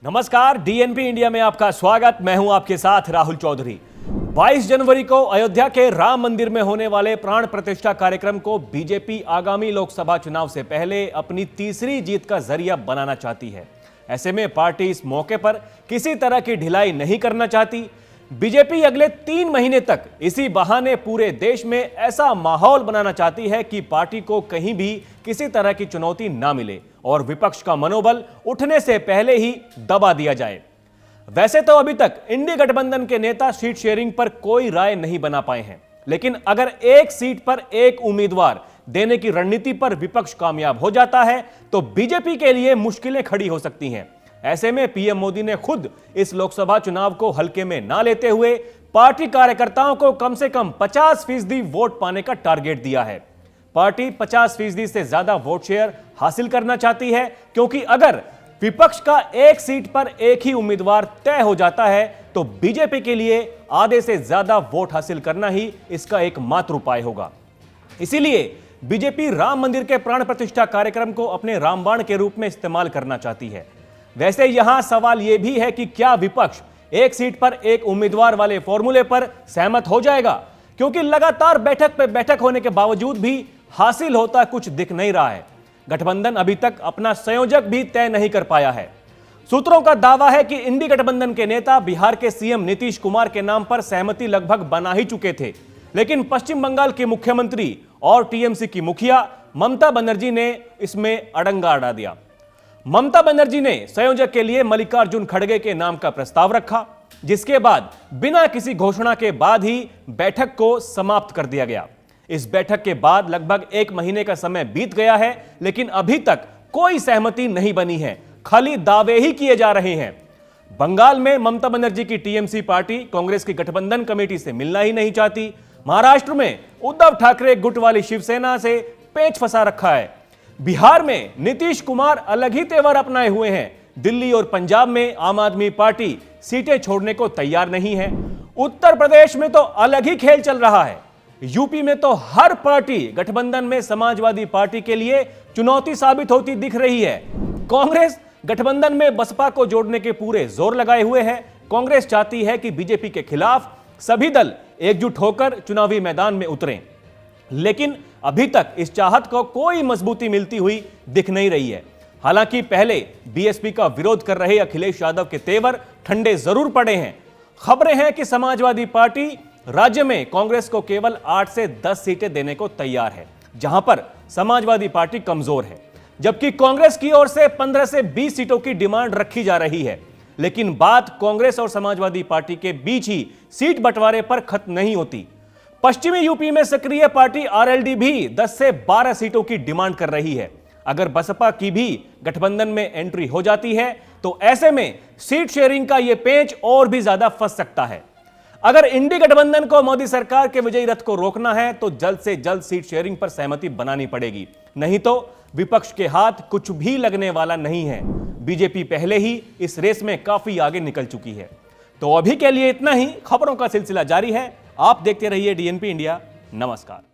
नमस्कार, DNP India में आपका स्वागत। मैं हूं आपके साथ राहुल चौधरी। 22 जनवरी को अयोध्या के राम मंदिर में होने वाले प्राण प्रतिष्ठा कार्यक्रम को बीजेपी आगामी लोकसभा चुनाव से पहले अपनी तीसरी जीत का जरिया बनाना चाहती है। ऐसे में पार्टी इस मौके पर किसी तरह की ढिलाई नहीं करना चाहती। बीजेपी अगले 3 महीने तक इसी बहाने पूरे देश में ऐसा माहौल बनाना चाहती है कि पार्टी को कहीं भी किसी तरह की चुनौती ना मिले और विपक्ष का मनोबल उठने से पहले ही दबा दिया जाए। वैसे तो अभी तक इंडी गठबंधन के नेता सीट शेयरिंग पर कोई राय नहीं बना पाए हैं, लेकिन अगर एक सीट पर एक उम्मीदवार देने की रणनीति पर विपक्ष कामयाब हो जाता है तो बीजेपी के लिए मुश्किलें खड़ी हो सकती हैं। ऐसे में पीएम मोदी ने खुद इस लोकसभा चुनाव को हल्के में ना लेते हुए पार्टी कार्यकर्ताओं को कम से कम 50% वोट पाने का टारगेट दिया है। पार्टी 50% से ज्यादा वोट शेयर हासिल करना चाहती है, क्योंकि अगर विपक्ष का एक सीट पर एक ही उम्मीदवार तय हो जाता है तो बीजेपी के लिए आधे से ज्यादा वोट हासिल करना ही इसका एकमात्र उपाय होगा। इसीलिए बीजेपी राम मंदिर के प्राण प्रतिष्ठा कार्यक्रम को अपने रामबाण के रूप में इस्तेमाल करना चाहती है। वैसे यहां सवाल यह भी है कि क्या विपक्ष एक सीट पर एक उम्मीदवार वाले फॉर्मूले पर सहमत हो जाएगा, क्योंकि लगातार बैठक पे बैठक होने के बावजूद भी हासिल होता कुछ दिख नहीं रहा है। गठबंधन अभी तक अपना संयोजक भी तय नहीं कर पाया है। सूत्रों का दावा है कि इंडी गठबंधन के नेता बिहार के सीएम नीतीश कुमार के नाम पर सहमति लगभग बना ही चुके थे, लेकिन पश्चिम बंगाल के मुख्यमंत्री और टीएमसी की मुखिया ममता बनर्जी ने इसमें अड़ंगा अड़ा दिया। ममता बनर्जी ने संयोजक के लिए मल्लिकार्जुन खड़गे के नाम का प्रस्ताव रखा, जिसके बाद बिना किसी घोषणा के बाद ही बैठक को समाप्त कर दिया गया। इस बैठक के बाद लगभग 1 महीने का समय बीत गया है, लेकिन अभी तक कोई सहमति नहीं बनी है, खाली दावे ही किए जा रहे हैं। बंगाल में ममता बनर्जी की टीएमसी पार्टी कांग्रेस की गठबंधन कमेटी से मिलना ही नहीं चाहती। महाराष्ट्र में उद्धव ठाकरे गुट वाली शिवसेना से पेच फंसा रखा है। बिहार में नीतीश कुमार अलग ही तेवर अपनाए हुए हैं। दिल्ली और पंजाब में आम आदमी पार्टी सीटें छोड़ने को तैयार नहीं है। उत्तर प्रदेश में तो अलग ही खेल चल रहा है। यूपी में तो हर पार्टी गठबंधन में समाजवादी पार्टी के लिए चुनौती साबित होती दिख रही है। कांग्रेस गठबंधन में बसपा को जोड़ने के पूरे जोर लगाए हुए है। कांग्रेस चाहती है कि बीजेपी के खिलाफ सभी दल एकजुट होकर चुनावी मैदान में उतरें, लेकिन अभी तक इस चाहत को कोई मजबूती मिलती हुई दिख नहीं रही है। हालांकि पहले बीएसपी का विरोध कर रहे अखिलेश यादव के तेवर ठंडे जरूर पड़े हैं। खबरें हैं कि समाजवादी पार्टी राज्य में कांग्रेस को केवल 8 से 10 सीटें देने को तैयार है, जहां पर समाजवादी पार्टी कमजोर है, जबकि कांग्रेस की ओर से 15 से 20 सीटों की डिमांड रखी जा रही है। लेकिन बात कांग्रेस और समाजवादी पार्टी के बीच ही सीट बंटवारे पर खत्म नहीं होती। पश्चिमी यूपी में सक्रिय पार्टी आरएलडी भी 10 से 12 सीटों की डिमांड कर रही है। अगर बसपा की भी गठबंधन में एंट्री हो जाती है तो ऐसे में सीट शेयरिंग का यह पेंच और भी ज्यादा फंस सकता है। अगर इंडी गठबंधन को मोदी सरकार के विजयी रथ को रोकना है तो जल्द से जल्द सीट शेयरिंग पर सहमति बनानी पड़ेगी, नहीं तो विपक्ष के हाथ कुछ भी लगने वाला नहीं है। बीजेपी पहले ही इस रेस में काफी आगे निकल चुकी है। तो अभी के लिए इतना ही। खबरों का सिलसिला जारी है। आप देखते रहिए डीएनपी इंडिया। नमस्कार।